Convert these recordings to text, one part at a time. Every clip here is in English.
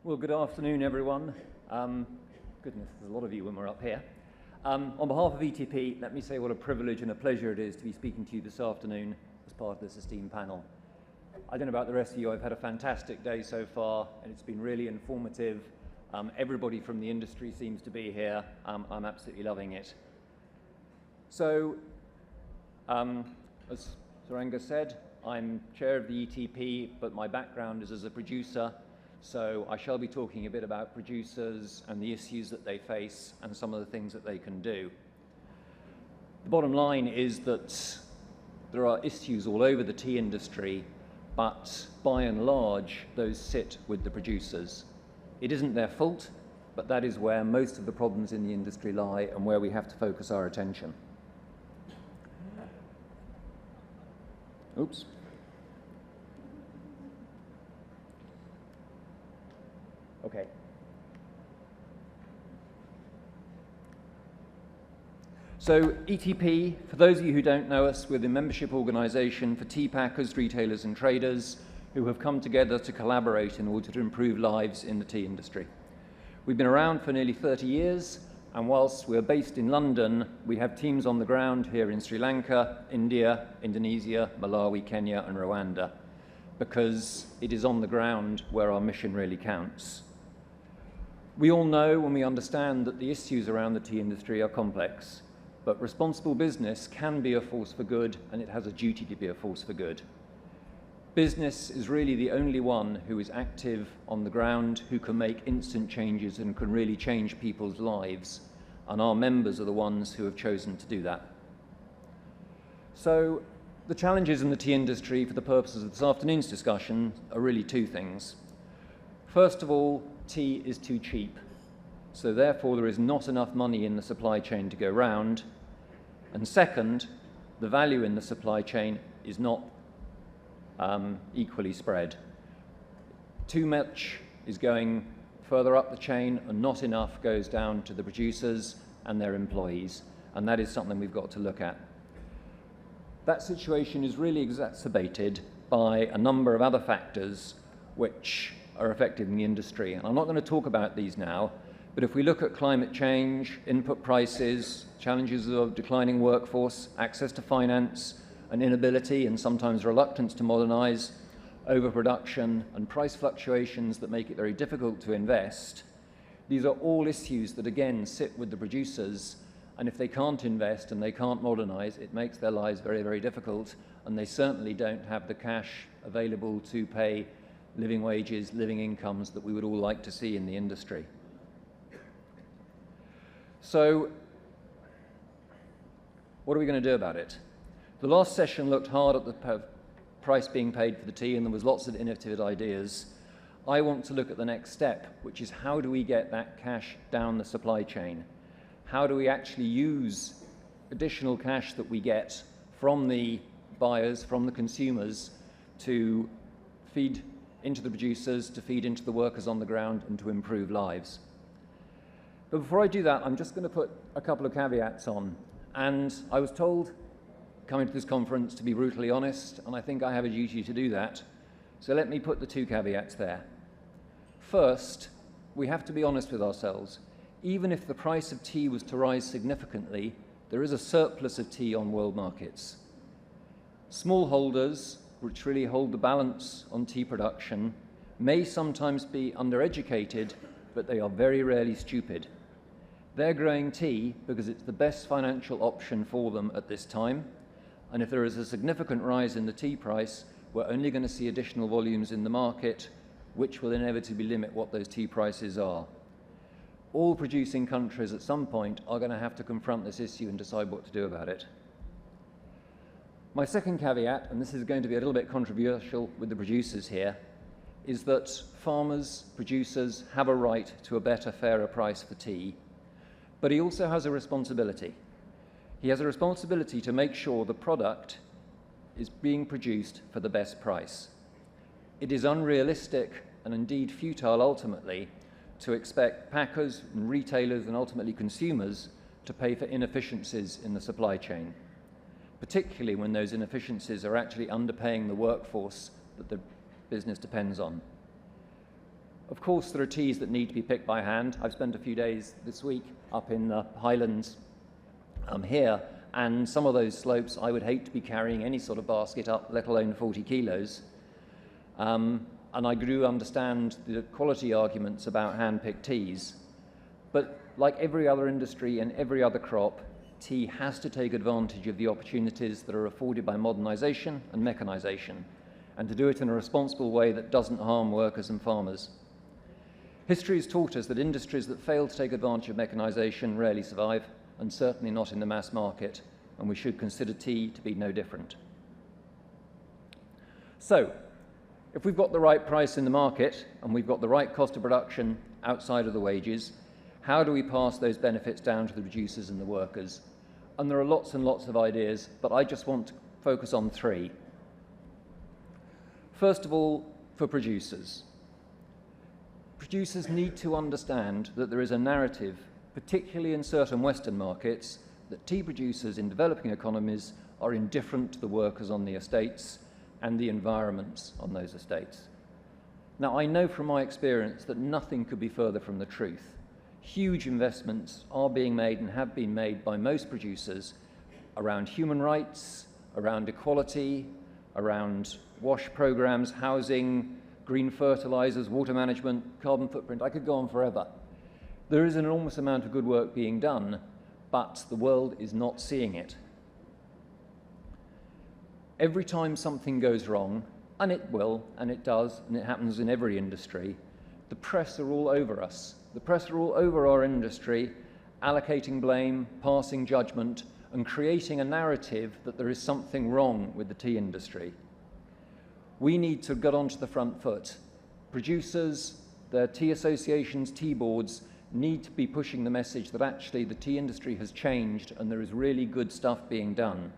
Well, good afternoon, everyone. Goodness, there's a lot of you when we're up here. On behalf of ETP, let me say what a privilege and a pleasure it is to be speaking to you this afternoon as part of this esteemed panel. I don't know about the rest of you, I've had a fantastic day so far, and it's been really informative. Everybody from the industry seems to be here. I'm absolutely loving it. So, as Saranga said, I'm chair of the ETP, but my background is as a producer. So I shall be talking a bit about producers and the issues that they face and some of the things that they can do. The bottom line is that there are issues all over the tea industry, but by and large, those sit with the producers. It isn't their fault, but that is where most of the problems in the industry lie and where we have to focus our attention. Oops. Okay. So ETP, for those of you who don't know us, we're the membership organisation for tea packers, retailers and traders who have come together to collaborate in order to improve lives in the tea industry. We've been around for nearly 30 years, and whilst we're based in London, we have teams on the ground here in Sri Lanka, India, Indonesia, Malawi, Kenya and Rwanda, because it is on the ground where our mission really counts. We all know and we understand that the issues around the tea industry are complex, but responsible business can be a force for good, and it has a duty to be a force for good. Business is really the only one who is active on the ground, who can make instant changes and can really change people's lives, and our members are the ones who have chosen to do that. So the challenges in the tea industry for the purposes of this afternoon's discussion are really two things. First of all, tea is too cheap, so therefore there is not enough money in the supply chain to go round. And second, the value in the supply chain is not equally spread. Too much is going further up the chain and not enough goes down to the producers and their employees, and that is something we've got to look at. That situation is really exacerbated by a number of other factors which are affecting the industry. And I'm not going to talk about these now, but if we look at climate change, input prices, challenges of declining workforce, access to finance, and inability and sometimes reluctance to modernize, overproduction, and price fluctuations that make it very difficult to invest, these are all issues that again sit with the producers, and if they can't invest and they can't modernize, it makes their lives very, very difficult, and they certainly don't have the cash available to pay living wages, living incomes that we would all like to see in the industry. So, what are we going to do about it? The last session looked hard at the price being paid for the tea, and there was lots of innovative ideas. I want to look at the next step, which is how do we get that cash down the supply chain? How do we actually use additional cash that we get from the buyers, from the consumers, to feed into the producers, to feed into the workers on the ground, and to improve lives. But before I do that, I'm just going to put a couple of caveats on. And I was told, coming to this conference, to be brutally honest, and I think I have a duty to do that. So let me put the two caveats there. First, we have to be honest with ourselves. Even if the price of tea was to rise significantly, there is a surplus of tea on world markets. Smallholders, which really hold the balance on tea production, may sometimes be undereducated, but they are very rarely stupid. They're growing tea because it's the best financial option for them at this time, and if there is a significant rise in the tea price, we're only going to see additional volumes in the market, which will inevitably limit what those tea prices are. All producing countries at some point are going to have to confront this issue and decide what to do about it. My second caveat, and this is going to be a little bit controversial with the producers here, is that farmers, producers have a right to a better, fairer price for tea, but he also has a responsibility. He has a responsibility to make sure the product is being produced for the best price. It is unrealistic and indeed futile ultimately to expect packers and retailers and ultimately consumers to pay for inefficiencies in the supply chain, particularly when those inefficiencies are actually underpaying the workforce that the business depends on. Of course, there are teas that need to be picked by hand. I've spent a few days this week up in the Highlands here, and some of those slopes I would hate to be carrying any sort of basket up, let alone 40 kilos. And I do understand the quality arguments about hand-picked teas, but like every other industry and every other crop, tea has to take advantage of the opportunities that are afforded by modernisation and mechanisation, and to do it in a responsible way that doesn't harm workers and farmers. History has taught us that industries that fail to take advantage of mechanisation rarely survive, and certainly not in the mass market, and we should consider tea to be no different. So, if we've got the right price in the market, and we've got the right cost of production outside of the wages, how do we pass those benefits down to the producers and the workers? And there are lots and lots of ideas, but I just want to focus on three. First of all, for producers. Producers need to understand that there is a narrative, particularly in certain Western markets, that tea producers in developing economies are indifferent to the workers on the estates and the environments on those estates. Now, I know from my experience that nothing could be further from the truth. Huge investments are being made and have been made by most producers around human rights, around equality, around WASH programs, housing, green fertilizers, water management, carbon footprint. I could go on forever. There is an enormous amount of good work being done, but the world is not seeing it. Every time something goes wrong, and it will, and it does, and it happens in every industry, the press are all over us. The press are all over our industry, allocating blame, passing judgment, and creating a narrative that there is something wrong with the tea industry. We need to get onto the front foot. Producers, their tea associations, tea boards need to be pushing the message that actually the tea industry has changed and there is really good stuff being done.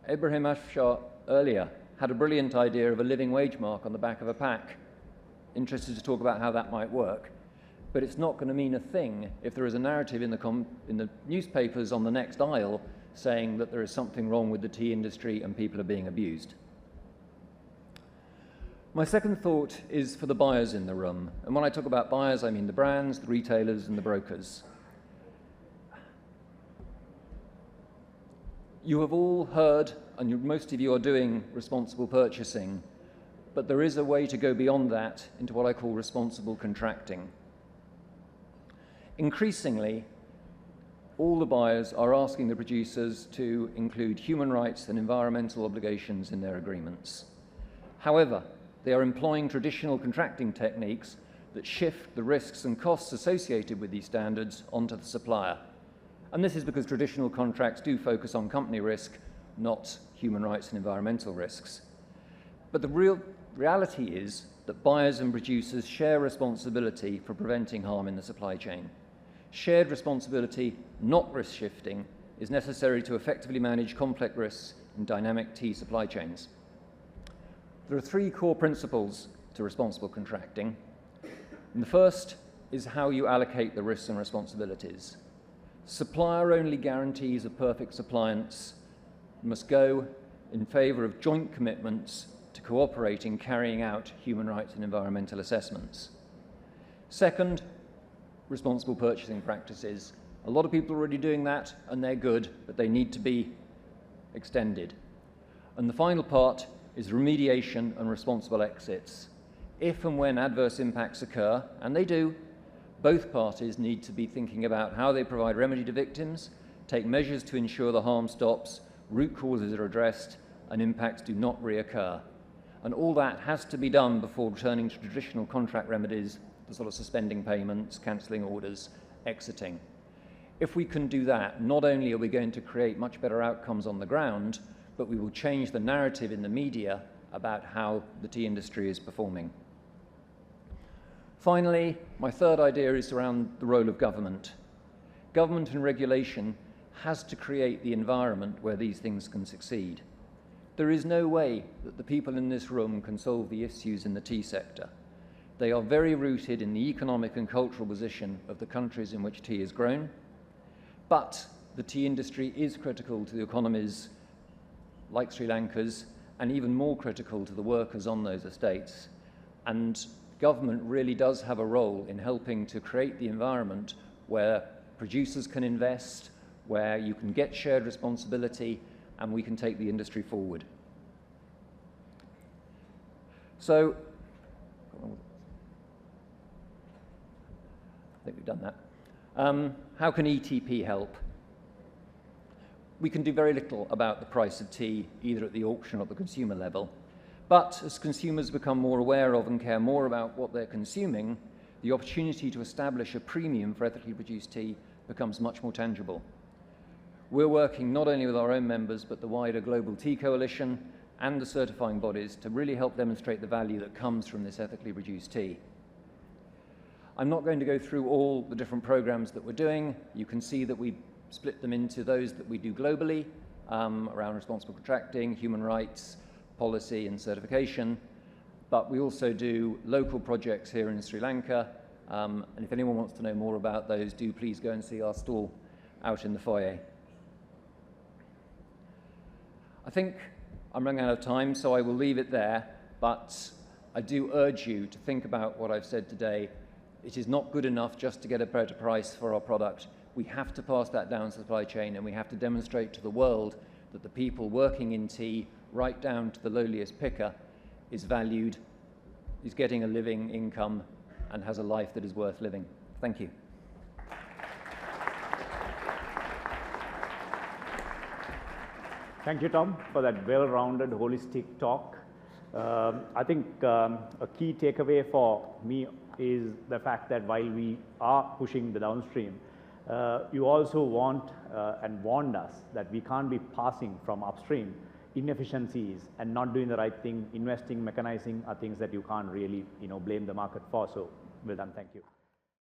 Ibrahim Afshar earlier had a brilliant idea of a living wage mark on the back of a pack. Interested to talk about how that might work. But it's not going to mean a thing if there is a narrative in the newspapers on the next aisle saying that there is something wrong with the tea industry and people are being abused. My second thought is for the buyers in the room. And when I talk about buyers, I mean the brands, the retailers, and the brokers. You have all heard, and most of you are doing responsible purchasing, but there is a way to go beyond that into what I call responsible contracting. Increasingly, all the buyers are asking the producers to include human rights and environmental obligations in their agreements. However, they are employing traditional contracting techniques that shift the risks and costs associated with these standards onto the supplier. And this is because traditional contracts do focus on company risk, not human rights and environmental risks. But the reality is that buyers and producers share responsibility for preventing harm in the supply chain. Shared responsibility, not risk shifting, is necessary to effectively manage complex risks in dynamic tea supply chains. There are three core principles to responsible contracting. And the first is how you allocate the risks and responsibilities. Supplier-only guarantees of perfect suppliance must go in favour of joint commitments to cooperate in carrying out human rights and environmental assessments. Second, responsible purchasing practices. A lot of people are already doing that, and they're good, but they need to be extended. And the final part is remediation and responsible exits. If and when adverse impacts occur, and they do, both parties need to be thinking about how they provide remedy to victims, take measures to ensure the harm stops, root causes are addressed, and impacts do not reoccur. And all that has to be done before returning to traditional contract remedies, the sort of suspending payments, cancelling orders, exiting. If we can do that, not only are we going to create much better outcomes on the ground, but we will change the narrative in the media about how the tea industry is performing. Finally, my third idea is around the role of government. Government and regulation has to create the environment where these things can succeed. There is no way that the people in this room can solve the issues in the tea sector. They are very rooted in the economic and cultural position of the countries in which tea is grown, but the tea industry is critical to the economies like Sri Lanka's, and even more critical to the workers on those estates. And government really does have a role in helping to create the environment where producers can invest, where you can get shared responsibility, and we can take the industry forward. So, I think we've done that. How can ETP help? We can do very little about the price of tea, either at the auction or at the consumer level. But as consumers become more aware of and care more about what they're consuming, the opportunity to establish a premium for ethically produced tea becomes much more tangible. We're working not only with our own members, but the wider Global Tea Coalition and the certifying bodies to really help demonstrate the value that comes from this ethically produced tea. I'm not going to go through all the different programs that we're doing. You can see that we split them into those that we do globally, around responsible contracting, human rights, policy and certification. But we also do local projects here in Sri Lanka. And if anyone wants to know more about those, do please go and see our stall out in the foyer. I think I'm running out of time, so I will leave it there. But I do urge you to think about what I've said today. It is not good enough just to get a better price for our product. We have to pass that down the supply chain, and we have to demonstrate to the world that the people working in tea, right down to the lowliest picker, is valued, is getting a living income, and has a life that is worth living. Thank you. Thank you, Tom, for that well-rounded, holistic talk. I think a key takeaway for me is the fact that while we are pushing the downstream, you also want and warned us that we can't be passing from upstream inefficiencies and not doing the right thing. Investing, mechanizing are things that you can't really, blame the market for. So, well done. Thank you.